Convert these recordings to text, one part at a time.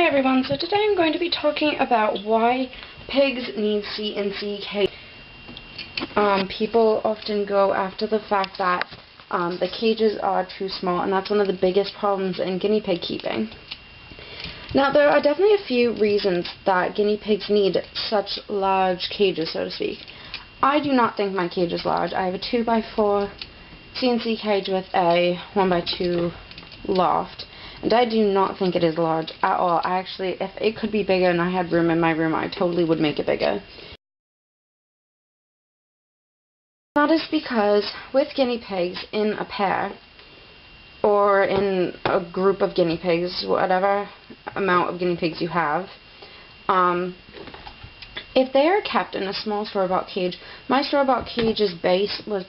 Hi everyone, so today I'm going to be talking about why pigs need C&C cages. People often go after the fact that the cages are too small, and that's one of the biggest problems in guinea pig keeping. Now, there are definitely a few reasons that guinea pigs need such large cages, so to speak. I do not think my cage is large. I have a 2x4 C&C cage with a 1x2 loft. And I do not think it is large at all. If it could be bigger and I had room in my room, I totally would make it bigger. That is because with guinea pigs in a pair, or in a group of guinea pigs, whatever amount of guinea pigs you have, if they are kept in a small store-bought cage, my store-bought cage's base was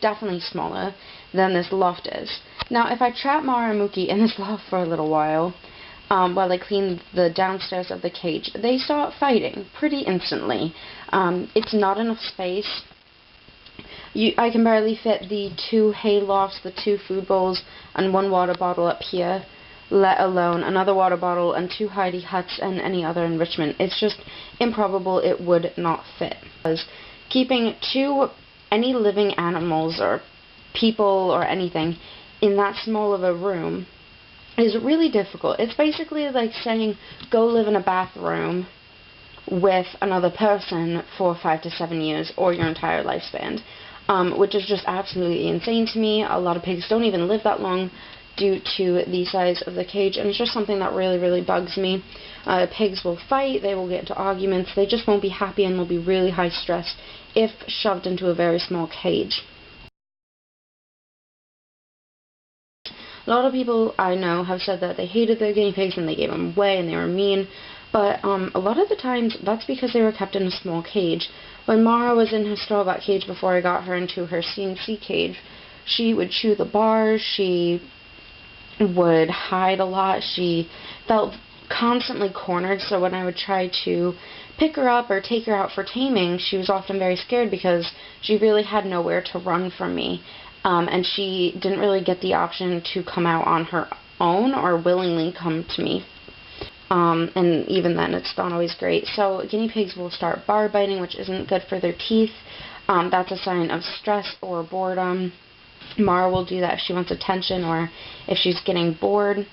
definitely smaller than this loft is. Now, if I trap Mara and Mookie in this loft for a little while I clean the downstairs of the cage, they start fighting pretty instantly. It's not enough space. I can barely fit the 2 hay lofts, the 2 food bowls, and 1 water bottle up here, let alone another water bottle and 2 hidey huts and any other enrichment. It's just improbable it would not fit. Because keeping any living animals or people or anything in that small of a room is really difficult. It's basically like saying go live in a bathroom with another person for 5 to 7 years or your entire lifespan, which is just absolutely insane to me. A lot of pigs don't even live that long due to the size of the cage, and it's just something that really, really bugs me. Pigs will fight, they will get into arguments, they just won't be happy, and they'll be really high stress if shoved into a very small cage. A lot of people I know have said that they hated their guinea pigs and they gave them away and they were mean, but a lot of the times that's because they were kept in a small cage. When Mara was in her store-bought cage before I got her into her C&C cage, she would chew the bars, she would hide a lot, she felt constantly cornered, so when I would try to pick her up or take her out for taming, she was often very scared because she really had nowhere to run from me. And she didn't really get the option to come out on her own or willingly come to me. And even then, it's not always great. So guinea pigs will start bar biting, which isn't good for their teeth. That's a sign of stress or boredom. Mara will do that if she wants attention or if she's getting bored.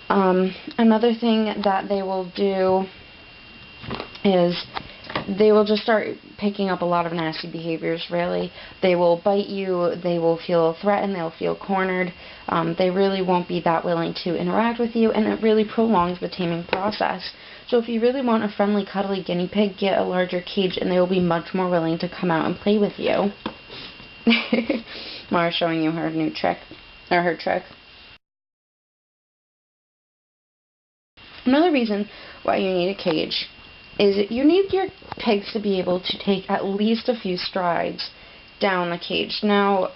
Another thing that they will do is they will just start picking up a lot of nasty behaviors, really. They will bite you, they will feel threatened, they'll feel cornered. They really won't be that willing to interact with you, and it really prolongs the taming process. So if you really want a friendly, cuddly guinea pig, get a larger cage, and they will be much more willing to come out and play with you. Mara's showing you her new trick, or her trick. Another reason why you need a cage is you need your pigs to be able to take at least a few strides down the cage. Now,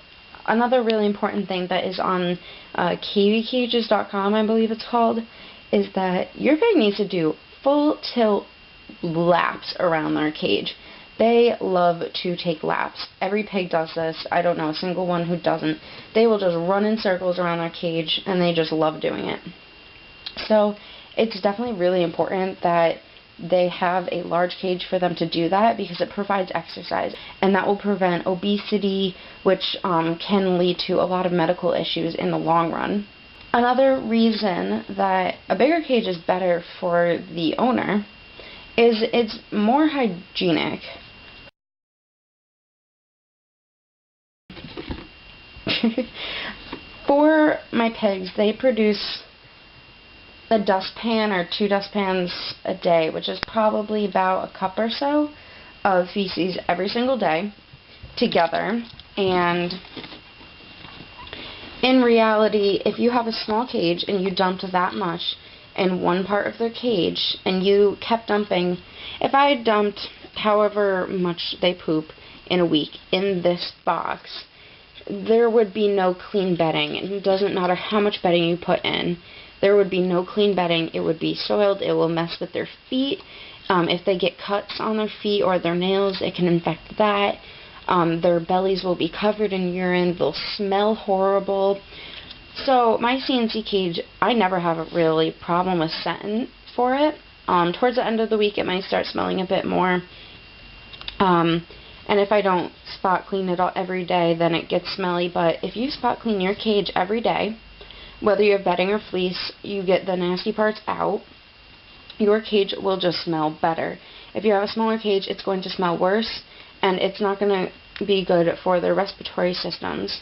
another really important thing that is on kvcages.com, I believe it's called, is that your pig needs to do full tilt laps around their cage. They love to take laps. Every pig does this. I don't know a single one who doesn't. They will just run in circles around their cage, and they just love doing it. So it's definitely really important that they have a large cage for them to do that, because it provides exercise, and that will prevent obesity, which can lead to a lot of medical issues in the long run. Another reason that a bigger cage is better for the owner is it's more hygienic. For my pigs, they produce a dustpan or 2 dustpans a day, which is probably about a cup or so of feces every single day together. And in reality, if you have a small cage and you dumped that much in one part of their cage and you kept dumping, if I dumped however much they poop in a week in this box, there would be no clean bedding. It doesn't matter how much bedding you put in. There would be no clean bedding. It would be soiled. It will mess with their feet. If they get cuts on their feet or their nails, it can infect that. Their bellies will be covered in urine. They'll smell horrible. So my C&C cage, I never have a really problem with setting for it. Towards the end of the week it might start smelling a bit more. And if I don't spot clean it all every day, then it gets smelly. But if you spot clean your cage every day, whether you have bedding or fleece, you get the nasty parts out, your cage will just smell better. If you have a smaller cage, it's going to smell worse, and it's not going to be good for their respiratory systems.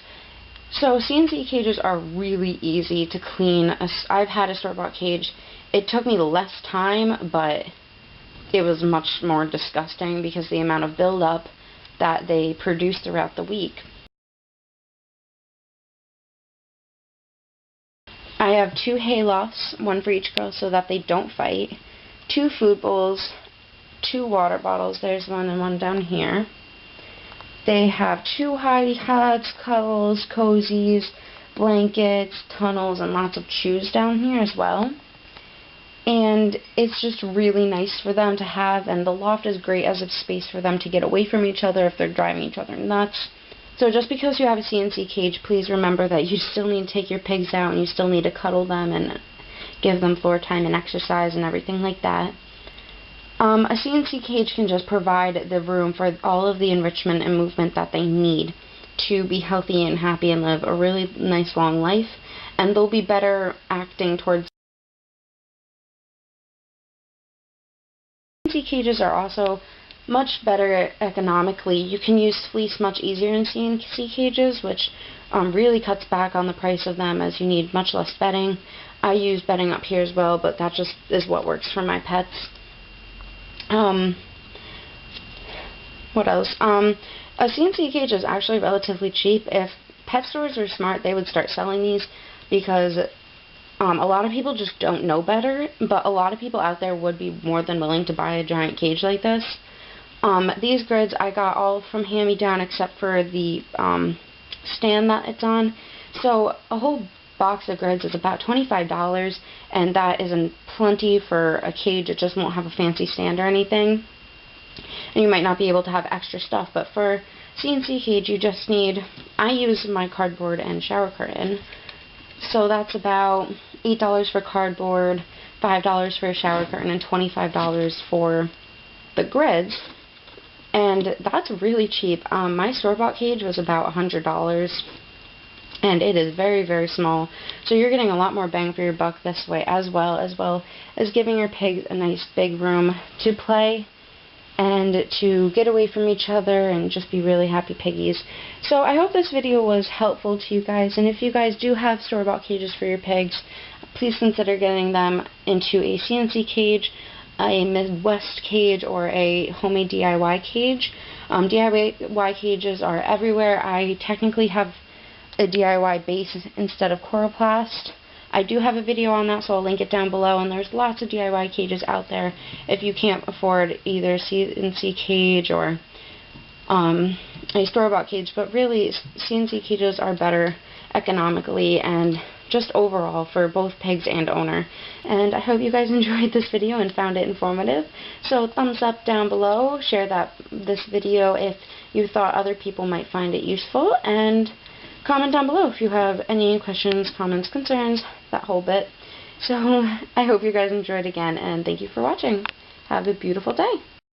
So C&C cages are really easy to clean. I've had a store-bought cage. It took me less time, but it was much more disgusting because the amount of buildup that they produce throughout the week. I have 2 hay lofts, one for each girl so that they don't fight, 2 food bowls, 2 water bottles, there's one and one down here. They have 2 hidey hots, cuddles, cozies, blankets, tunnels, and lots of chews down here as well. And it's just really nice for them to have, and the loft is great as a space for them to get away from each other if they're driving each other nuts. So just because you have a C&C cage, please remember that you still need to take your pigs out, and you still need to cuddle them and give them floor time and exercise and everything like that. A C&C cage can just provide the room for all of the enrichment and movement that they need to be healthy and happy and live a really nice long life, and they'll be better acting towards. C&C cages are also much better economically. You can use fleece much easier in C&C cages, which really cuts back on the price of them as you need much less bedding. I use bedding up here as well, but that just is what works for my pets. What else? A C&C cage is actually relatively cheap. If pet stores were smart, they would start selling these, because a lot of people just don't know better, but a lot of people out there would be more than willing to buy a giant cage like this. These grids I got all from hand-me-down except for the stand that it's on. So a whole box of grids is about $25, and that isn't plenty for a cage. It just won't have a fancy stand or anything. And you might not be able to have extra stuff, but for C&C cage you just need, I use my cardboard and shower curtain. So that's about $8 for cardboard, $5 for a shower curtain, and $25 for the grids. And that's really cheap. My store-bought cage was about $100, and it is very, very small. So you're getting a lot more bang for your buck this way, as well as giving your pigs a nice big room to play and to get away from each other and just be really happy piggies. So I hope this video was helpful to you guys, and if you guys do have store-bought cages for your pigs, please consider getting them into a C&C cage, a Midwest cage, or a homemade DIY cage. DIY cages are everywhere. I technically have a DIY base instead of Coroplast. I do have a video on that, so I'll link it down below, and there's lots of DIY cages out there if you can't afford either C&C cage or a store-bought cage. But really, C&C cages are better economically and just overall for both pigs and owner. And I hope you guys enjoyed this video and found it informative. So thumbs up down below, share this video if you thought other people might find it useful, and comment down below if you have any questions, comments, concerns, that whole bit. So I hope you guys enjoyed again, and thank you for watching. Have a beautiful day.